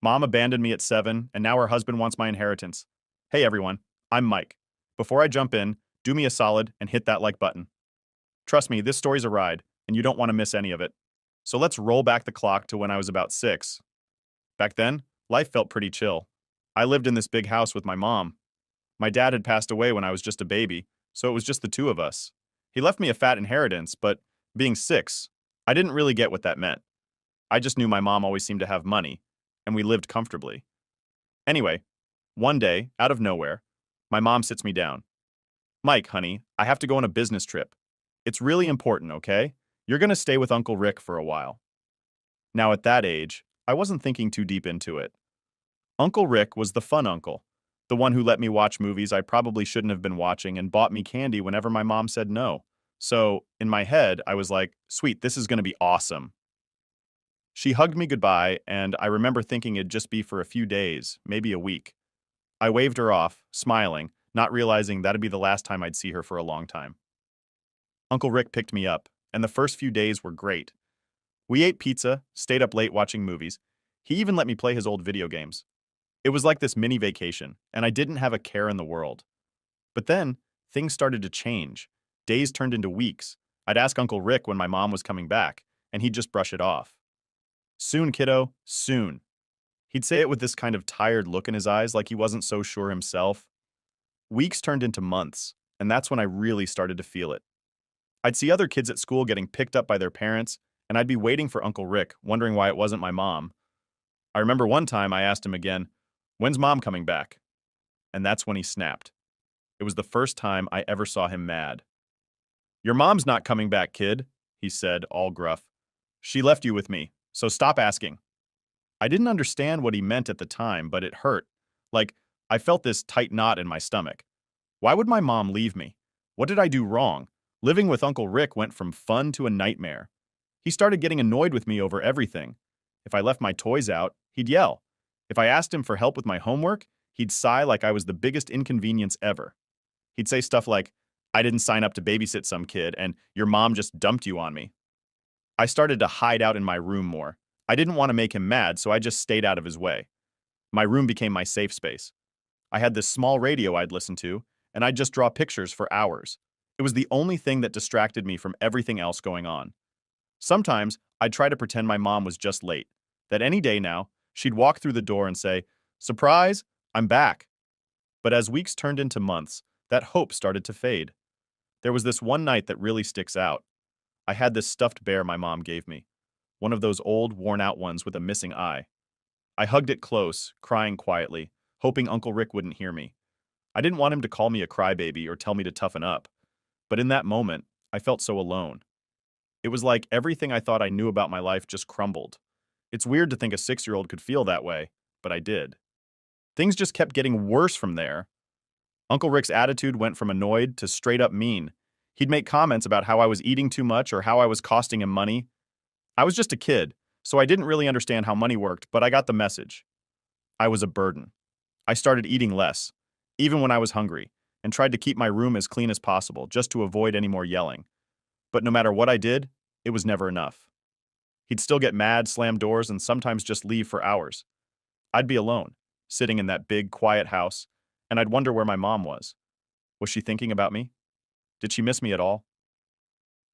Mom abandoned me at 7, and now her husband wants my inheritance. Hey everyone, I'm Mike. Before I jump in, do me a solid and hit that like button. Trust me, this story's a ride, and you don't want to miss any of it. So let's roll back the clock to when I was about 6. Back then, life felt pretty chill. I lived in this big house with my mom. My dad had passed away when I was just a baby, so it was just the two of us. He left me a fat inheritance, but being 6, I didn't really get what that meant. I just knew my mom always seemed to have money, and we lived comfortably. Anyway, one day, out of nowhere, my mom sits me down. Mike, honey, I have to go on a business trip. It's really important, okay? You're going to stay with Uncle Rick for a while. Now, at that age, I wasn't thinking too deep into it. Uncle Rick was the fun uncle, the one who let me watch movies I probably shouldn't have been watching and bought me candy whenever my mom said no. So, in my head, I was like, sweet, this is going to be awesome. She hugged me goodbye, and I remember thinking it'd just be for a few days, maybe a week. I waved her off, smiling, not realizing that'd be the last time I'd see her for a long time. Uncle Rick picked me up, and the first few days were great. We ate pizza, stayed up late watching movies. He even let me play his old video games. It was like this mini vacation, and I didn't have a care in the world. But then, things started to change. Days turned into weeks. I'd ask Uncle Rick when my mom was coming back, and he'd just brush it off. Soon, kiddo, soon. He'd say it with this kind of tired look in his eyes, like he wasn't so sure himself. Weeks turned into months, and that's when I really started to feel it. I'd see other kids at school getting picked up by their parents, and I'd be waiting for Uncle Rick, wondering why it wasn't my mom. I remember one time I asked him again, "When's mom coming back?" And that's when he snapped. It was the first time I ever saw him mad. "Your mom's not coming back, kid," he said, all gruff. "She left you with me, so stop asking." I didn't understand what he meant at the time, but it hurt. Like, I felt this tight knot in my stomach. Why would my mom leave me? What did I do wrong? Living with Uncle Rick went from fun to a nightmare. He started getting annoyed with me over everything. If I left my toys out, he'd yell. If I asked him for help with my homework, he'd sigh like I was the biggest inconvenience ever. He'd say stuff like, "I didn't sign up to babysit some kid, and your mom just dumped you on me." I started to hide out in my room more. I didn't want to make him mad, so I just stayed out of his way. My room became my safe space. I had this small radio I'd listen to, and I'd just draw pictures for hours. It was the only thing that distracted me from everything else going on. Sometimes, I'd try to pretend my mom was just late, that any day now, she'd walk through the door and say, "Surprise, I'm back." But as weeks turned into months, that hope started to fade. There was this one night that really sticks out. I had this stuffed bear my mom gave me, one of those old, worn-out ones with a missing eye. I hugged it close, crying quietly, hoping Uncle Rick wouldn't hear me. I didn't want him to call me a crybaby or tell me to toughen up. But in that moment, I felt so alone. It was like everything I thought I knew about my life just crumbled. It's weird to think a 6-year-old could feel that way, but I did. Things just kept getting worse from there. Uncle Rick's attitude went from annoyed to straight up mean. He'd make comments about how I was eating too much or how I was costing him money. I was just a kid, so I didn't really understand how money worked, but I got the message. I was a burden. I started eating less, even when I was hungry, and tried to keep my room as clean as possible just to avoid any more yelling. But no matter what I did, it was never enough. He'd still get mad, slam doors, and sometimes just leave for hours. I'd be alone, sitting in that big, quiet house, and I'd wonder where my mom was. Was she thinking about me? Did she miss me at all?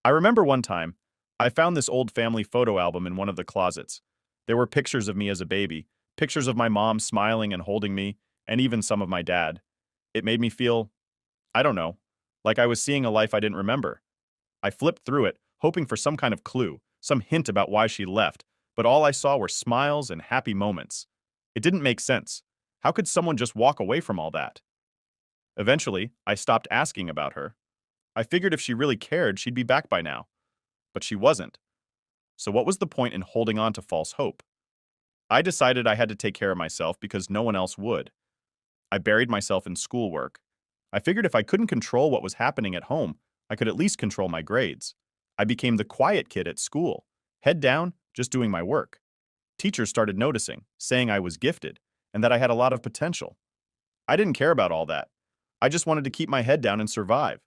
I remember one time, I found this old family photo album in one of the closets. There were pictures of me as a baby, pictures of my mom smiling and holding me, and even some of my dad. It made me feel, I don't know, like I was seeing a life I didn't remember. I flipped through it, hoping for some kind of clue, some hint about why she left, but all I saw were smiles and happy moments. It didn't make sense. How could someone just walk away from all that? Eventually, I stopped asking about her. I figured if she really cared, she'd be back by now. But she wasn't. So what was the point in holding on to false hope? I decided I had to take care of myself because no one else would. I buried myself in schoolwork. I figured if I couldn't control what was happening at home, I could at least control my grades. I became the quiet kid at school, head down, just doing my work. Teachers started noticing, saying I was gifted, and that I had a lot of potential. I didn't care about all that. I just wanted to keep my head down and survive.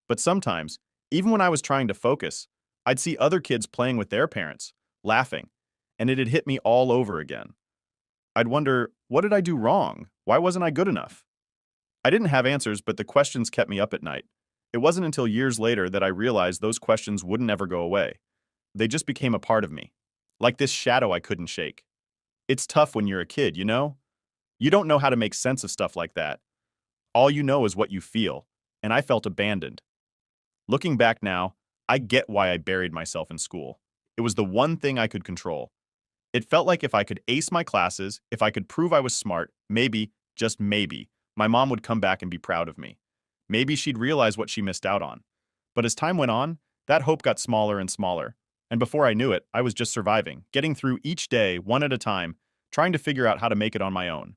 But sometimes, even when I was trying to focus, I'd see other kids playing with their parents, laughing, and it'd hit me all over again. I'd wonder, what did I do wrong? Why wasn't I good enough? I didn't have answers, but the questions kept me up at night. It wasn't until years later that I realized those questions wouldn't ever go away. They just became a part of me, like this shadow I couldn't shake. It's tough when you're a kid, you know? You don't know how to make sense of stuff like that. All you know is what you feel, and I felt abandoned. Looking back now, I get why I buried myself in school. It was the one thing I could control. It felt like if I could ace my classes, if I could prove I was smart, maybe, just maybe, my mom would come back and be proud of me. Maybe she'd realize what she missed out on. But as time went on, that hope got smaller and smaller. And before I knew it, I was just surviving, getting through each day, one at a time, trying to figure out how to make it on my own.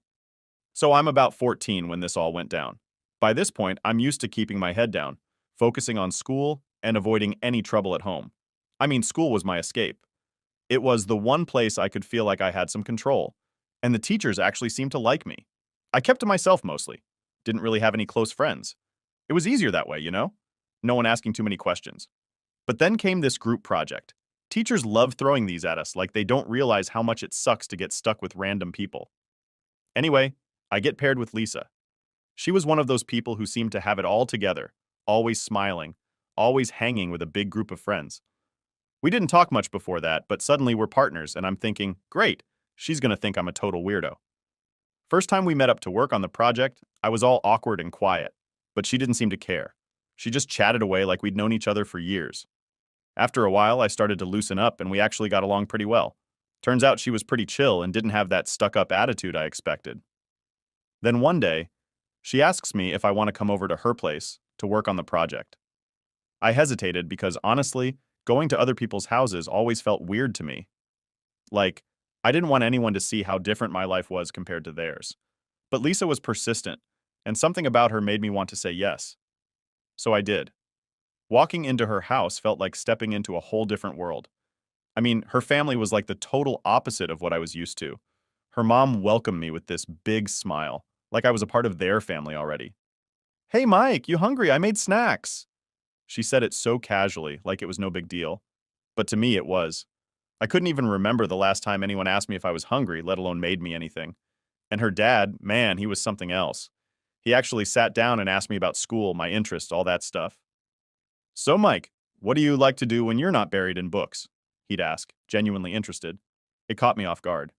So I'm about 14 when this all went down. By this point, I'm used to keeping my head down, focusing on school and avoiding any trouble at home. I mean, school was my escape. It was the one place I could feel like I had some control, and the teachers actually seemed to like me. I kept to myself mostly. Didn't really have any close friends. It was easier that way, you know? No one asking too many questions. But then came this group project. Teachers love throwing these at us like they don't realize how much it sucks to get stuck with random people. Anyway, I get paired with Lisa. She was one of those people who seemed to have it all together, always smiling, always hanging with a big group of friends. We didn't talk much before that, but suddenly we're partners, and I'm thinking, great, she's gonna think I'm a total weirdo. First time we met up to work on the project, I was all awkward and quiet, but she didn't seem to care. She just chatted away like we'd known each other for years. After a while, I started to loosen up, and we actually got along pretty well. Turns out she was pretty chill and didn't have that stuck-up attitude I expected. Then one day, she asks me if I want to come over to her place to work on the project. I hesitated because honestly, going to other people's houses always felt weird to me. Like, I didn't want anyone to see how different my life was compared to theirs. But Lisa was persistent, and something about her made me want to say yes. So I did. Walking into her house felt like stepping into a whole different world. I mean, her family was like the total opposite of what I was used to. Her mom welcomed me with this big smile, like I was a part of their family already. "Hey Mike, you hungry? I made snacks." She said it so casually, like it was no big deal. But to me, it was. I couldn't even remember the last time anyone asked me if I was hungry, let alone made me anything. And her dad, man, he was something else. He actually sat down and asked me about school, my interests, all that stuff. "So, Mike, what do you like to do when you're not buried in books?" He'd ask, genuinely interested. It caught me off guard.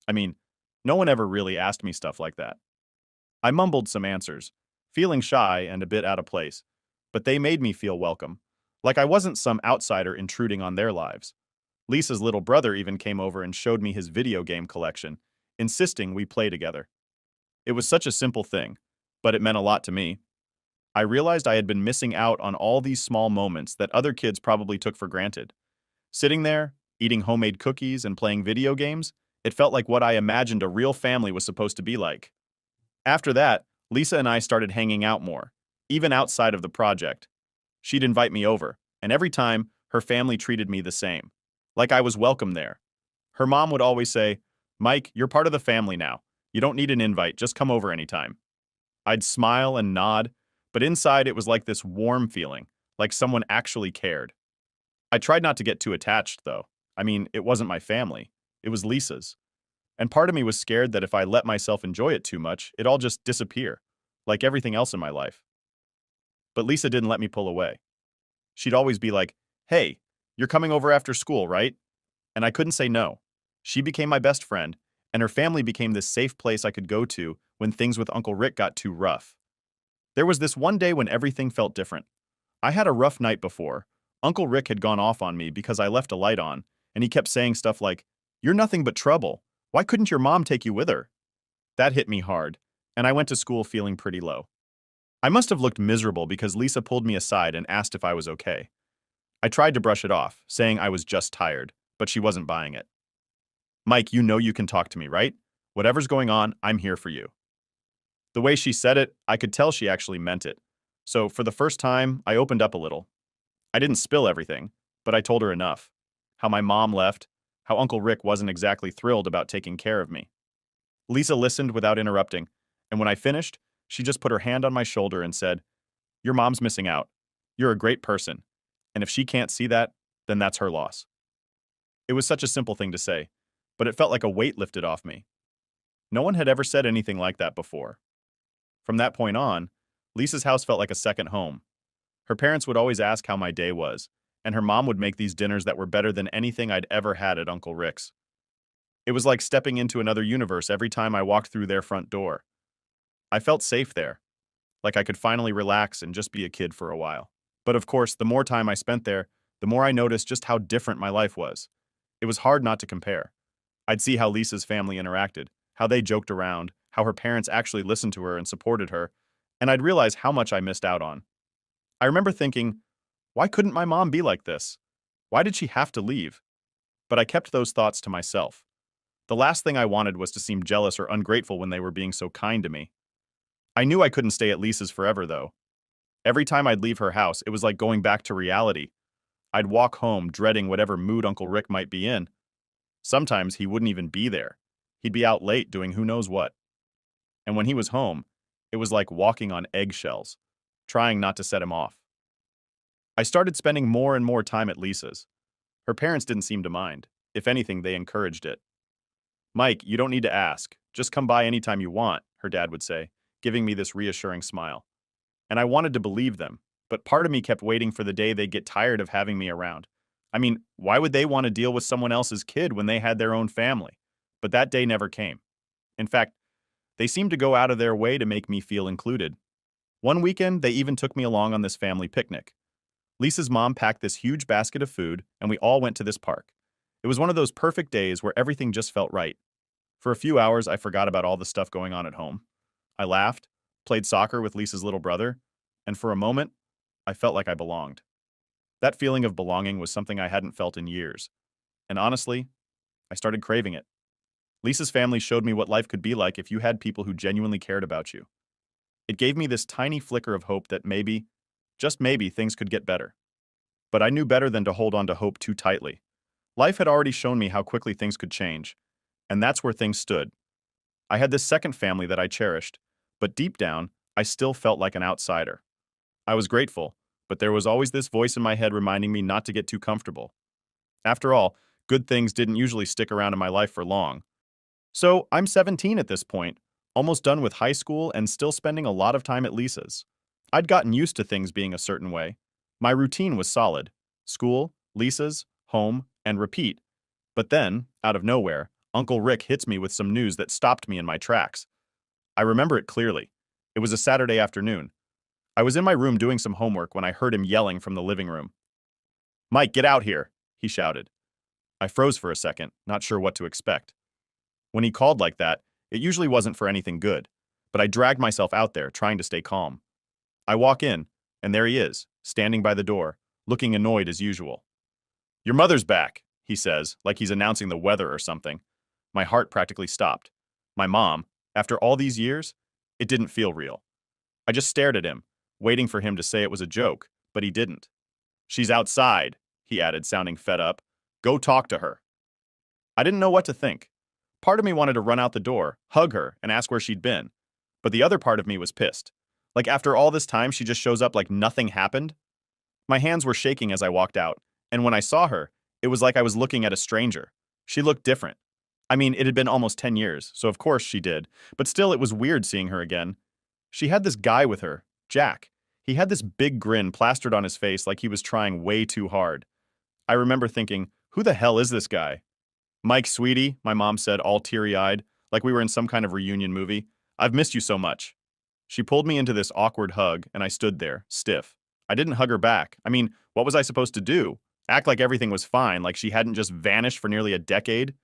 I mean, no one ever really asked me stuff like that. I mumbled some answers, feeling shy and a bit out of place, but they made me feel welcome, like I wasn't some outsider intruding on their lives. Lisa's little brother even came over and showed me his video game collection, insisting we play together. It was such a simple thing, but it meant a lot to me. I realized I had been missing out on all these small moments that other kids probably took for granted. Sitting there, eating homemade cookies and playing video games, it felt like what I imagined a real family was supposed to be like. After that, Lisa and I started hanging out more, even outside of the project. She'd invite me over, and every time, her family treated me the same, like I was welcome there. Her mom would always say, "Mike, you're part of the family now. You don't need an invite, just come over anytime." I'd smile and nod, but inside it was like this warm feeling, like someone actually cared. I tried not to get too attached, though. I mean, it wasn't my family. It was Lisa's. And part of me was scared that if I let myself enjoy it too much, it'd all just disappear, like everything else in my life. But Lisa didn't let me pull away. She'd always be like, "Hey, you're coming over after school, right?" And I couldn't say no. She became my best friend, and her family became this safe place I could go to when things with Uncle Rick got too rough. There was this one day when everything felt different. I had a rough night before. Uncle Rick had gone off on me because I left a light on, and he kept saying stuff like, "You're nothing but trouble. Why couldn't your mom take you with her?" That hit me hard, and I went to school feeling pretty low. I must have looked miserable because Lisa pulled me aside and asked if I was okay. I tried to brush it off, saying I was just tired, but she wasn't buying it. "Mike, you know you can talk to me, right? Whatever's going on, I'm here for you." The way she said it, I could tell she actually meant it. So for the first time, I opened up a little. I didn't spill everything, but I told her enough. How my mom left, how Uncle Rick wasn't exactly thrilled about taking care of me. Lisa listened without interrupting, and when I finished, she just put her hand on my shoulder and said, "Your mom's missing out. You're a great person, and if she can't see that, then that's her loss." It was such a simple thing to say, but it felt like a weight lifted off me. No one had ever said anything like that before. From that point on, Lisa's house felt like a second home. Her parents would always ask how my day was, and her mom would make these dinners that were better than anything I'd ever had at Uncle Rick's. It was like stepping into another universe every time I walked through their front door. I felt safe there, like I could finally relax and just be a kid for a while. But of course, the more time I spent there, the more I noticed just how different my life was. It was hard not to compare. I'd see how Lisa's family interacted, how they joked around, how her parents actually listened to her and supported her, and I'd realize how much I missed out on. I remember thinking, why couldn't my mom be like this? Why did she have to leave? But I kept those thoughts to myself. The last thing I wanted was to seem jealous or ungrateful when they were being so kind to me. I knew I couldn't stay at Lisa's forever, though. Every time I'd leave her house, it was like going back to reality. I'd walk home dreading whatever mood Uncle Rick might be in. Sometimes he wouldn't even be there. He'd be out late doing who knows what. And when he was home, it was like walking on eggshells, trying not to set him off. I started spending more and more time at Lisa's. Her parents didn't seem to mind. If anything, they encouraged it. Mike, you don't need to ask. Just come by anytime you want, her dad would say, giving me this reassuring smile. And I wanted to believe them, but part of me kept waiting for the day they'd get tired of having me around. I mean, why would they want to deal with someone else's kid when they had their own family? But that day never came. In fact, they seemed to go out of their way to make me feel included. One weekend, they even took me along on this family picnic. Lisa's mom packed this huge basket of food, and we all went to this park. It was one of those perfect days where everything just felt right. For a few hours, I forgot about all the stuff going on at home. I laughed, played soccer with Lisa's little brother, and for a moment, I felt like I belonged. That feeling of belonging was something I hadn't felt in years. And honestly, I started craving it. Lisa's family showed me what life could be like if you had people who genuinely cared about you. It gave me this tiny flicker of hope that maybe, just maybe, things could get better. But I knew better than to hold on to hope too tightly. Life had already shown me how quickly things could change, and that's where things stood. I had this second family that I cherished, but deep down, I still felt like an outsider. I was grateful, but there was always this voice in my head reminding me not to get too comfortable. After all, good things didn't usually stick around in my life for long. So I'm 17 at this point, almost done with high school and still spending a lot of time at Lisa's. I'd gotten used to things being a certain way. My routine was solid: school, Lisa's, home, and repeat. But then, out of nowhere, Uncle Rick hits me with some news that stopped me in my tracks. I remember it clearly. It was a Saturday afternoon. I was in my room doing some homework when I heard him yelling from the living room. "Mike, get out here," he shouted. I froze for a second, not sure what to expect. When he called like that, it usually wasn't for anything good, but I dragged myself out there, trying to stay calm. I walk in, and there he is, standing by the door, looking annoyed as usual. "Your mother's back," he says, like he's announcing the weather or something. My heart practically stopped. My mom, after all these years, it didn't feel real. I just stared at him, waiting for him to say it was a joke, but he didn't. "She's outside," he added, sounding fed up. "Go talk to her." I didn't know what to think. Part of me wanted to run out the door, hug her, and ask where she'd been. But the other part of me was pissed. Like after all this time, she just shows up like nothing happened? My hands were shaking as I walked out, and when I saw her, it was like I was looking at a stranger. She looked different. I mean, it had been almost 10 years, so of course she did, but still it was weird seeing her again. She had this guy with her, Jack. He had this big grin plastered on his face like he was trying way too hard. I remember thinking, who the hell is this guy? "Mike, sweetie," my mom said, all teary-eyed, like we were in some kind of reunion movie. "I've missed you so much." She pulled me into this awkward hug, and I stood there, stiff. I didn't hug her back. I mean, what was I supposed to do? Act like everything was fine, like she hadn't just vanished for nearly a decade?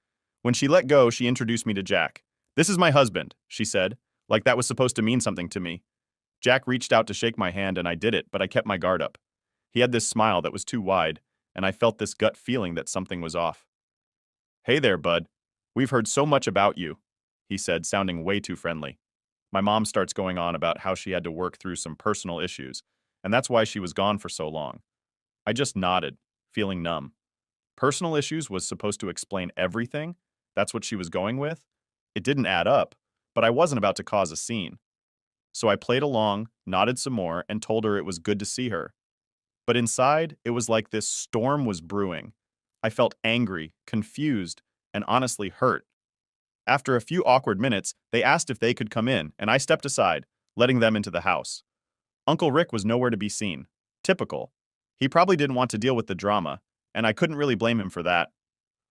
When she let go, she introduced me to Jack. "This is my husband," she said, like that was supposed to mean something to me. Jack reached out to shake my hand, and I did it, but I kept my guard up. He had this smile that was too wide, and I felt this gut feeling that something was off. "Hey there, bud. We've heard so much about you," he said, sounding way too friendly. My mom starts going on about how she had to work through some personal issues, and that's why she was gone for so long. I just nodded, feeling numb. Personal issues was supposed to explain everything? That's what she was going with? It didn't add up, but I wasn't about to cause a scene. So I played along, nodded some more, and told her it was good to see her. But inside, it was like this storm was brewing. I felt angry, confused, and honestly hurt. After a few awkward minutes, they asked if they could come in, and I stepped aside, letting them into the house. Uncle Rick was nowhere to be seen. Typical. He probably didn't want to deal with the drama, and I couldn't really blame him for that.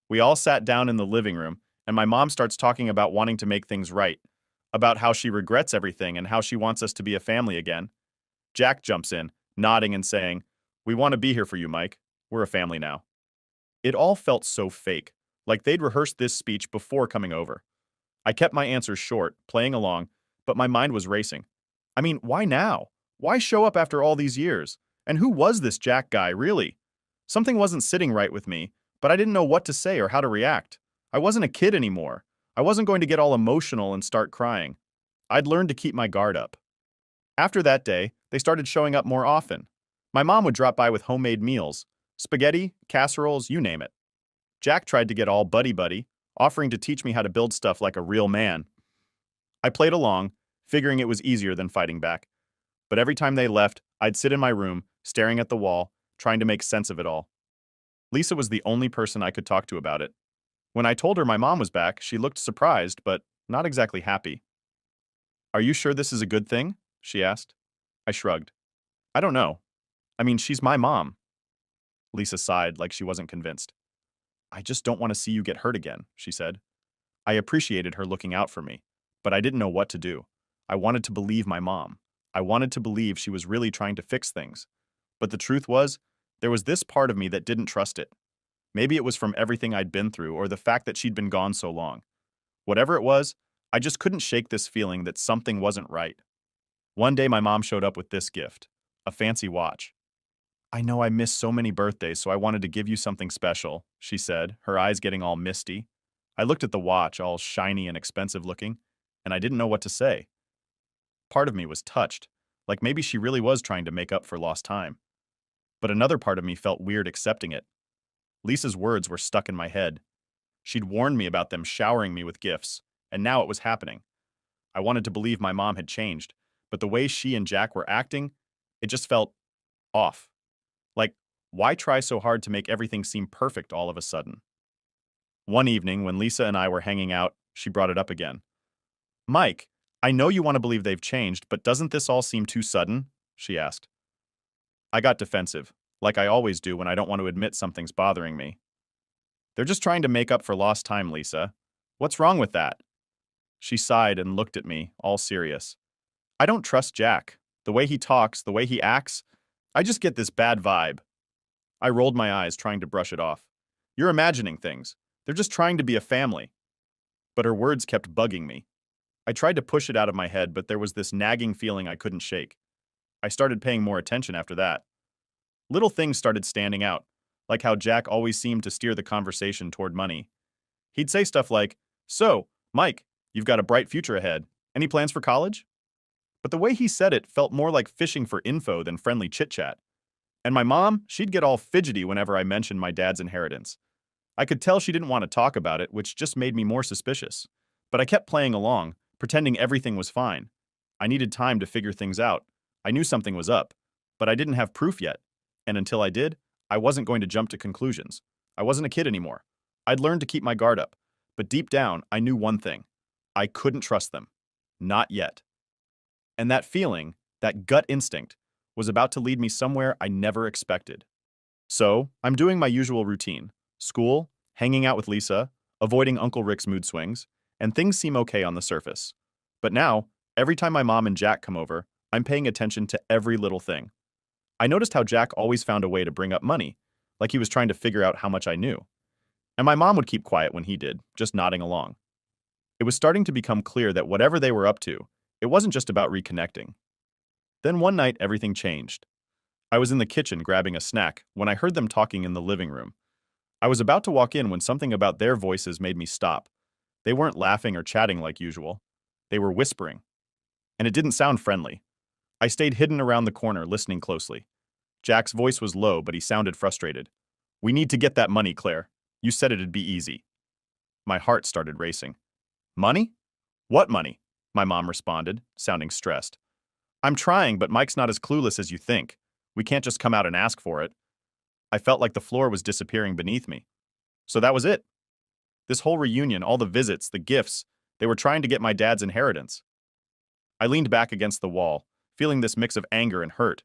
We all sat down in the living room, and my mom starts talking about wanting to make things right, about how she regrets everything and how she wants us to be a family again. Jack jumps in, nodding and saying, "We want to be here for you, Mike. We're a family now." It all felt so fake, like they'd rehearsed this speech before coming over. I kept my answers short, playing along, but my mind was racing. I mean, why now? Why show up after all these years? And who was this Jack guy, really? Something wasn't sitting right with me, but I didn't know what to say or how to react. I wasn't a kid anymore. I wasn't going to get all emotional and start crying. I'd learned to keep my guard up. After that day, they started showing up more often. My mom would drop by with homemade meals, spaghetti, casseroles, you name it. Jack tried to get all buddy-buddy, offering to teach me how to build stuff like a real man. I played along, figuring it was easier than fighting back. But every time they left, I'd sit in my room, staring at the wall, trying to make sense of it all. Lisa was the only person I could talk to about it. When I told her my mom was back, she looked surprised, but not exactly happy. "Are you sure this is a good thing?" she asked. I shrugged. "I don't know. I mean, she's my mom." Lisa sighed like she wasn't convinced. "I just don't want to see you get hurt again," she said. I appreciated her looking out for me, but I didn't know what to do. I wanted to believe my mom. I wanted to believe she was really trying to fix things. But the truth was, there was this part of me that didn't trust it. Maybe it was from everything I'd been through or the fact that she'd been gone so long. Whatever it was, I just couldn't shake this feeling that something wasn't right. One day my mom showed up with this gift, a fancy watch. "I know I missed so many birthdays, so I wanted to give you something special," she said, her eyes getting all misty. I looked at the watch, all shiny and expensive looking, and I didn't know what to say. Part of me was touched, like maybe she really was trying to make up for lost time. But another part of me felt weird accepting it. Lisa's words were stuck in my head. She'd warned me about them showering me with gifts, and now it was happening. I wanted to believe my mom had changed, but the way she and Jack were acting, it just felt off. Like, why try so hard to make everything seem perfect all of a sudden? One evening, when Lisa and I were hanging out, she brought it up again. "Mike, I know you want to believe they've changed, but doesn't this all seem too sudden?" she asked. I got defensive, like I always do when I don't want to admit something's bothering me. "They're just trying to make up for lost time, Lisa. What's wrong with that?" She sighed and looked at me, all serious. "I don't trust Jack. The way he talks, the way he acts, I just get this bad vibe." I rolled my eyes, trying to brush it off. "You're imagining things. They're just trying to be a family." But her words kept bugging me. I tried to push it out of my head, but there was this nagging feeling I couldn't shake. I started paying more attention after that. Little things started standing out, like how Jack always seemed to steer the conversation toward money. He'd say stuff like, "So, Mike, you've got a bright future ahead. Any plans for college?" But the way he said it felt more like fishing for info than friendly chit-chat. And my mom, she'd get all fidgety whenever I mentioned my dad's inheritance. I could tell she didn't want to talk about it, which just made me more suspicious. But I kept playing along, pretending everything was fine. I needed time to figure things out. I knew something was up, but I didn't have proof yet. And until I did, I wasn't going to jump to conclusions. I wasn't a kid anymore. I'd learned to keep my guard up. But deep down, I knew one thing. I couldn't trust them. Not yet. And that feeling, that gut instinct, was about to lead me somewhere I never expected. So, I'm doing my usual routine. School, hanging out with Lisa, avoiding Uncle Rick's mood swings, and things seem okay on the surface. But now, every time my mom and Jack come over, I'm paying attention to every little thing. I noticed how Jack always found a way to bring up money, like he was trying to figure out how much I knew. And my mom would keep quiet when he did, just nodding along. It was starting to become clear that whatever they were up to, it wasn't just about reconnecting. Then one night, everything changed. I was in the kitchen grabbing a snack when I heard them talking in the living room. I was about to walk in when something about their voices made me stop. They weren't laughing or chatting like usual. They were whispering. And it didn't sound friendly. I stayed hidden around the corner, listening closely. Jack's voice was low, but he sounded frustrated. "We need to get that money, Claire. You said it'd be easy." My heart started racing. "Money? What money?" my mom responded, sounding stressed. "I'm trying, but Mike's not as clueless as you think. We can't just come out and ask for it." I felt like the floor was disappearing beneath me. So that was it. This whole reunion, all the visits, the gifts, they were trying to get my dad's inheritance. I leaned back against the wall, feeling this mix of anger and hurt.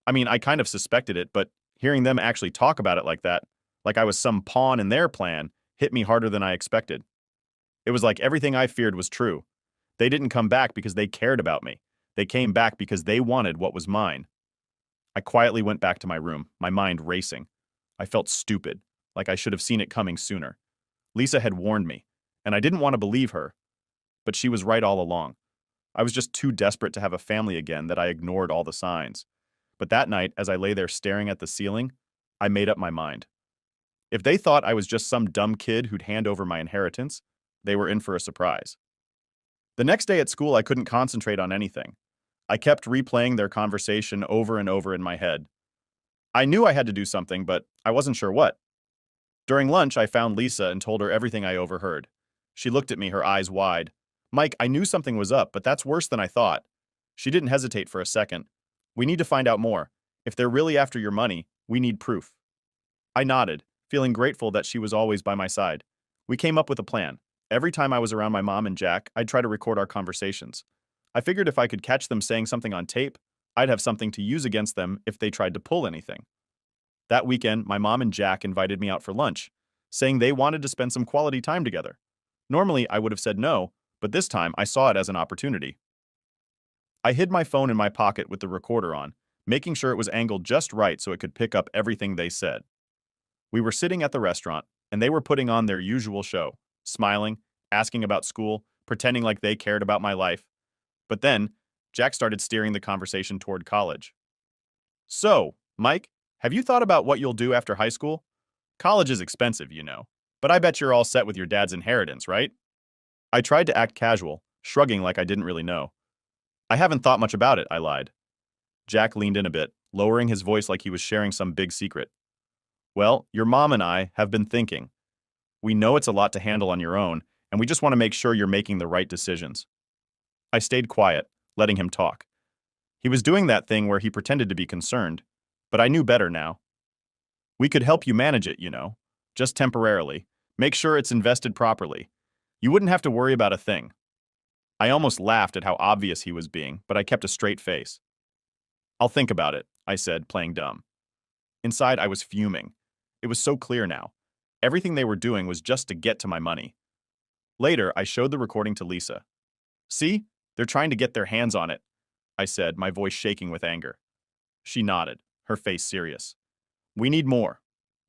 I mean, I kind of suspected it, but hearing them actually talk about it like that, like I was some pawn in their plan, hit me harder than I expected. It was like everything I feared was true. They didn't come back because they cared about me. They came back because they wanted what was mine. I quietly went back to my room, my mind racing. I felt stupid, like I should have seen it coming sooner. Lisa had warned me, and I didn't want to believe her. But she was right all along. I was just too desperate to have a family again that I ignored all the signs. But that night, as I lay there staring at the ceiling, I made up my mind. If they thought I was just some dumb kid who'd hand over my inheritance, they were in for a surprise. The next day at school, I couldn't concentrate on anything. I kept replaying their conversation over and over in my head. I knew I had to do something, but I wasn't sure what. During lunch, I found Lisa and told her everything I overheard. She looked at me, her eyes wide. Mike, I knew something was up, but that's worse than I thought. She didn't hesitate for a second. We need to find out more. If they're really after your money, we need proof. I nodded, feeling grateful that she was always by my side. We came up with a plan. Every time I was around my mom and Jack, I'd try to record our conversations. I figured if I could catch them saying something on tape, I'd have something to use against them if they tried to pull anything. That weekend, my mom and Jack invited me out for lunch, saying they wanted to spend some quality time together. Normally, I would have said no, but this time I saw it as an opportunity. I hid my phone in my pocket with the recorder on, making sure it was angled just right so it could pick up everything they said. We were sitting at the restaurant, and they were putting on their usual show, smiling, asking about school, pretending like they cared about my life. But then, Jack started steering the conversation toward college. So, Mike, have you thought about what you'll do after high school? College is expensive, you know, but I bet you're all set with your dad's inheritance, right? I tried to act casual, shrugging like I didn't really know. I haven't thought much about it, I lied. Jack leaned in a bit, lowering his voice like he was sharing some big secret. Well, your mom and I have been thinking. We know it's a lot to handle on your own, and we just want to make sure you're making the right decisions. I stayed quiet, letting him talk. He was doing that thing where he pretended to be concerned, but I knew better now. We could help you manage it, you know, just temporarily. Make sure it's invested properly. You wouldn't have to worry about a thing. I almost laughed at how obvious he was being, but I kept a straight face. I'll think about it, I said, playing dumb. Inside, I was fuming. It was so clear now. Everything they were doing was just to get to my money. Later, I showed the recording to Lisa. See? They're trying to get their hands on it, I said, my voice shaking with anger. She nodded, her face serious. We need more.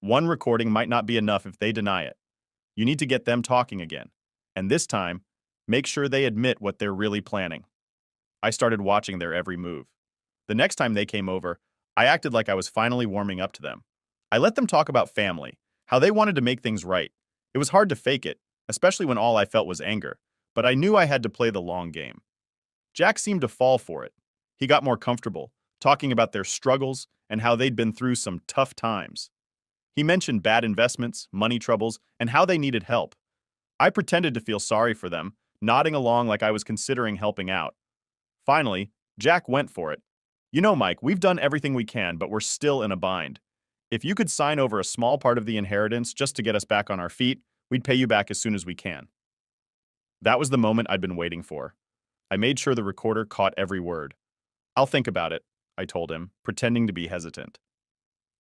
One recording might not be enough if they deny it. You need to get them talking again. And this time, make sure they admit what they're really planning. I started watching their every move. The next time they came over, I acted like I was finally warming up to them. I let them talk about family, how they wanted to make things right. It was hard to fake it, especially when all I felt was anger, but I knew I had to play the long game. Jack seemed to fall for it. He got more comfortable, talking about their struggles and how they'd been through some tough times. He mentioned bad investments, money troubles, and how they needed help. I pretended to feel sorry for them, nodding along like I was considering helping out. Finally, Jack went for it. You know, Mike, we've done everything we can, but we're still in a bind. If you could sign over a small part of the inheritance just to get us back on our feet, we'd pay you back as soon as we can. That was the moment I'd been waiting for. I made sure the recorder caught every word. I'll think about it, I told him, pretending to be hesitant.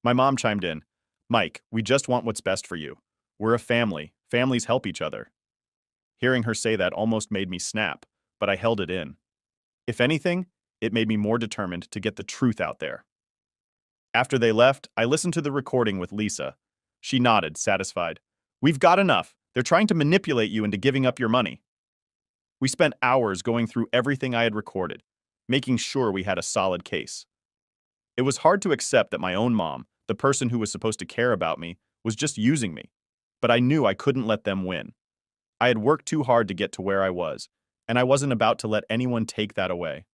My mom chimed in. Mike, we just want what's best for you. We're a family. Families help each other. Hearing her say that almost made me snap, but I held it in. If anything, it made me more determined to get the truth out there. After they left, I listened to the recording with Lisa. She nodded, satisfied. We've got enough. They're trying to manipulate you into giving up your money. We spent hours going through everything I had recorded, making sure we had a solid case. It was hard to accept that my own mom, the person who was supposed to care about me, was just using me, but I knew I couldn't let them win. I had worked too hard to get to where I was, and I wasn't about to let anyone take that away.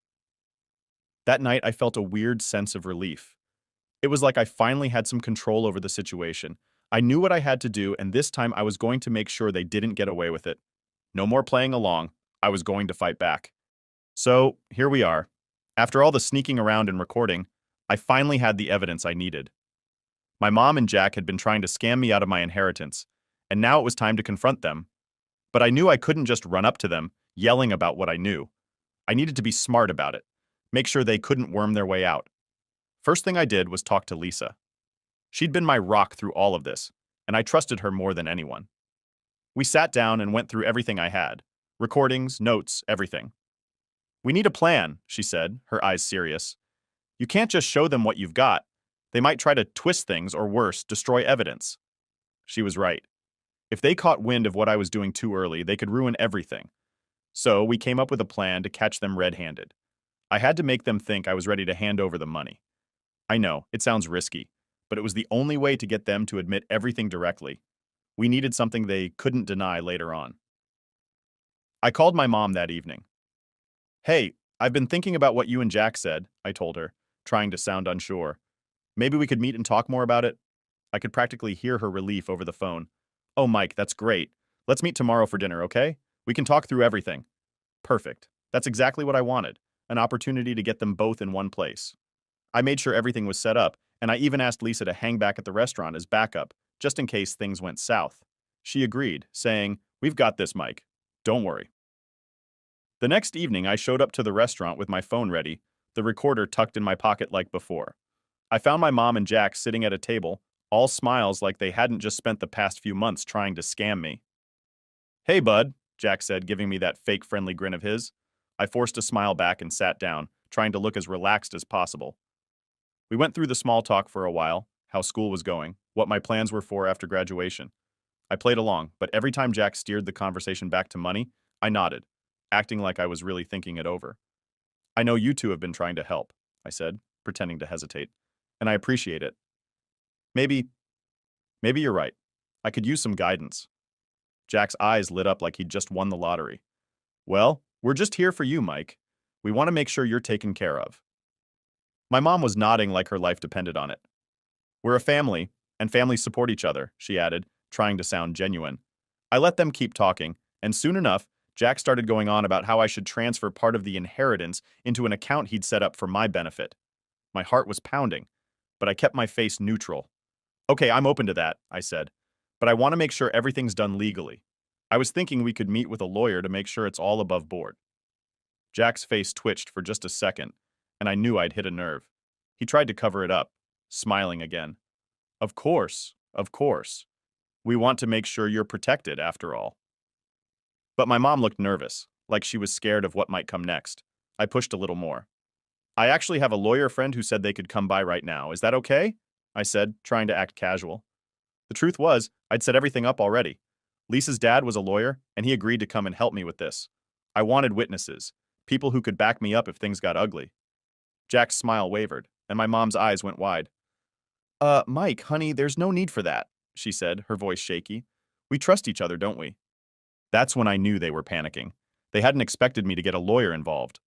That night, I felt a weird sense of relief. It was like I finally had some control over the situation. I knew what I had to do, and this time I was going to make sure they didn't get away with it. No more playing along. I was going to fight back. So, here we are. After all the sneaking around and recording, I finally had the evidence I needed. My mom and Jack had been trying to scam me out of my inheritance, and now it was time to confront them. But I knew I couldn't just run up to them, yelling about what I knew. I needed to be smart about it, make sure they couldn't worm their way out. First thing I did was talk to Lisa. She'd been my rock through all of this, and I trusted her more than anyone. We sat down and went through everything I had. Recordings, notes, everything. "We need a plan," she said, her eyes serious. "You can't just show them what you've got. They might try to twist things or worse, destroy evidence." She was right. If they caught wind of what I was doing too early, they could ruin everything. So we came up with a plan to catch them red-handed. I had to make them think I was ready to hand over the money. I know, it sounds risky, but it was the only way to get them to admit everything directly. We needed something they couldn't deny later on. I called my mom that evening. "Hey, I've been thinking about what you and Jack said," I told her, trying to sound unsure. "Maybe we could meet and talk more about it?" I could practically hear her relief over the phone. "Oh, Mike, that's great. Let's meet tomorrow for dinner, okay? We can talk through everything." Perfect. That's exactly what I wanted, an opportunity to get them both in one place. I made sure everything was set up, and I even asked Lisa to hang back at the restaurant as backup, just in case things went south. She agreed, saying, "We've got this, Mike. Don't worry." The next evening, I showed up to the restaurant with my phone ready, the recorder tucked in my pocket like before. I found my mom and Jack sitting at a table, all smiles like they hadn't just spent the past few months trying to scam me. "Hey, bud," Jack said, giving me that fake friendly grin of his. I forced a smile back and sat down, trying to look as relaxed as possible. We went through the small talk for a while, how school was going, what my plans were for after graduation. I played along, but every time Jack steered the conversation back to money, I nodded, acting like I was really thinking it over. "I know you two have been trying to help," I said, pretending to hesitate, "and I appreciate it. Maybe, maybe you're right. I could use some guidance." Jack's eyes lit up like he'd just won the lottery. "Well, we're just here for you, Mike. We want to make sure you're taken care of." My mom was nodding like her life depended on it. "We're a family, and families support each other," she added, trying to sound genuine. I let them keep talking, and soon enough, Jack started going on about how I should transfer part of the inheritance into an account he'd set up for my benefit. My heart was pounding, but I kept my face neutral. "Okay, I'm open to that," I said, "but I want to make sure everything's done legally. I was thinking we could meet with a lawyer to make sure it's all above board." Jack's face twitched for just a second, and I knew I'd hit a nerve. He tried to cover it up, smiling again. Of course, of course. We want to make sure you're protected, after all." But my mom looked nervous, like she was scared of what might come next. I pushed a little more. "I actually have a lawyer friend who said they could come by right now. Is that okay?" I said, trying to act casual. The truth was, I'd set everything up already. Lisa's dad was a lawyer, and he agreed to come and help me with this. I wanted witnesses, people who could back me up if things got ugly. Jack's smile wavered, and my mom's eyes went wide. Mike, honey, there's no need for that," she said, her voice shaky. "We trust each other, don't we?" That's when I knew they were panicking. They hadn't expected me to get a lawyer involved.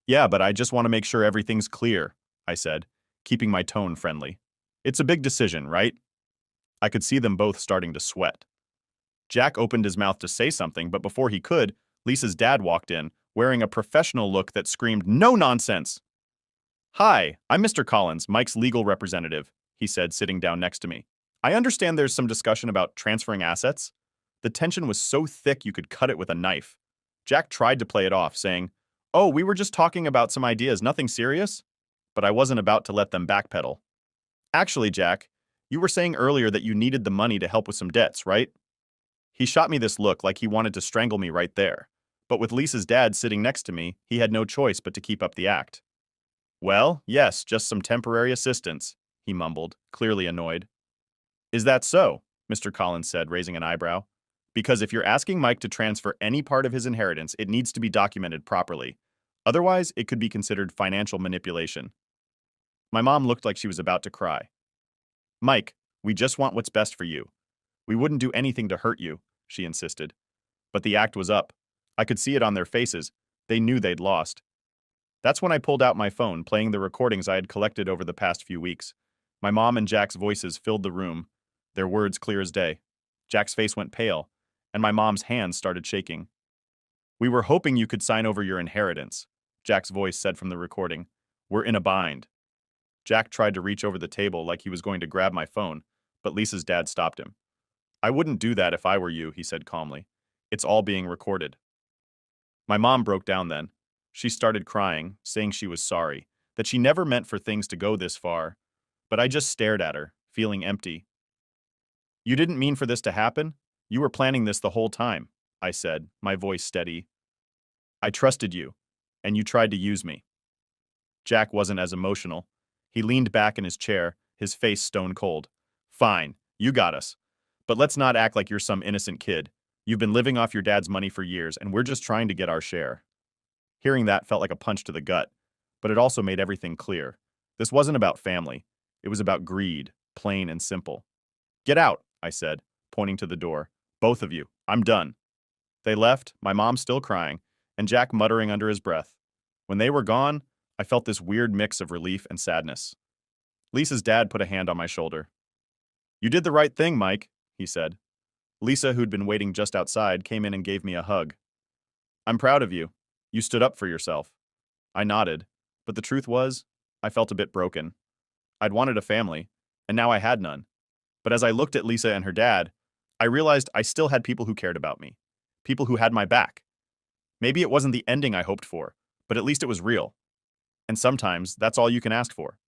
"Yeah, but I just want to make sure everything's clear," I said, keeping my tone friendly. "It's a big decision, right?" I could see them both starting to sweat. Jack opened his mouth to say something, but before he could, Lisa's dad walked in, wearing a professional look that screamed, "No nonsense!" "Hi, I'm Mr. Collins, Mike's legal representative," he said, sitting down next to me. "I understand there's some discussion about transferring assets." The tension was so thick you could cut it with a knife. Jack tried to play it off, saying, "Oh, we were just talking about some ideas, nothing serious?" But I wasn't about to let them backpedal. "Actually, Jack, you were saying earlier that you needed the money to help with some debts, right?" He shot me this look like he wanted to strangle me right there. But with Lisa's dad sitting next to me, he had no choice but to keep up the act. "Well, yes, just some temporary assistance," he mumbled, clearly annoyed. "Is that so?" Mr. Collins said, raising an eyebrow. "Because if you're asking Mike to transfer any part of his inheritance, it needs to be documented properly. Otherwise, it could be considered financial manipulation." My mom looked like she was about to cry. "Mike, we just want what's best for you. We wouldn't do anything to hurt you," she insisted. But the act was up. I could see it on their faces. They knew they'd lost. That's when I pulled out my phone, playing the recordings I had collected over the past few weeks. My mom and Jack's voices filled the room, their words clear as day. Jack's face went pale, and my mom's hands started shaking. "We were hoping you could sign over your inheritance," Jack's voice said from the recording. "We're in a bind." Jack tried to reach over the table like he was going to grab my phone, but Lisa's dad stopped him. I wouldn't do that if I were you, he said calmly. It's all being recorded. My mom broke down then. She started crying, saying she was sorry, that she never meant for things to go this far. But I just stared at her, feeling empty. You didn't mean for this to happen? You were planning this the whole time, I said, my voice steady. I trusted you, and you tried to use me. Jack wasn't as emotional. He leaned back in his chair, his face stone cold. Fine, you got us. But let's not act like you're some innocent kid. You've been living off your dad's money for years, and we're just trying to get our share. Hearing that felt like a punch to the gut, but it also made everything clear. This wasn't about family. It was about greed, plain and simple. Get out, I said, pointing to the door. Both of you. I'm done. They left, my mom still crying, and Jack muttering under his breath. When they were gone, I felt this weird mix of relief and sadness. Lisa's dad put a hand on my shoulder. You did the right thing, Mike, he said. Lisa, who'd been waiting just outside, came in and gave me a hug. I'm proud of you. You stood up for yourself. I nodded, but the truth was, I felt a bit broken. I'd wanted a family, and now I had none. But as I looked at Lisa and her dad, I realized I still had people who cared about me, people who had my back. Maybe it wasn't the ending I hoped for, but at least it was real. And sometimes that's all you can ask for.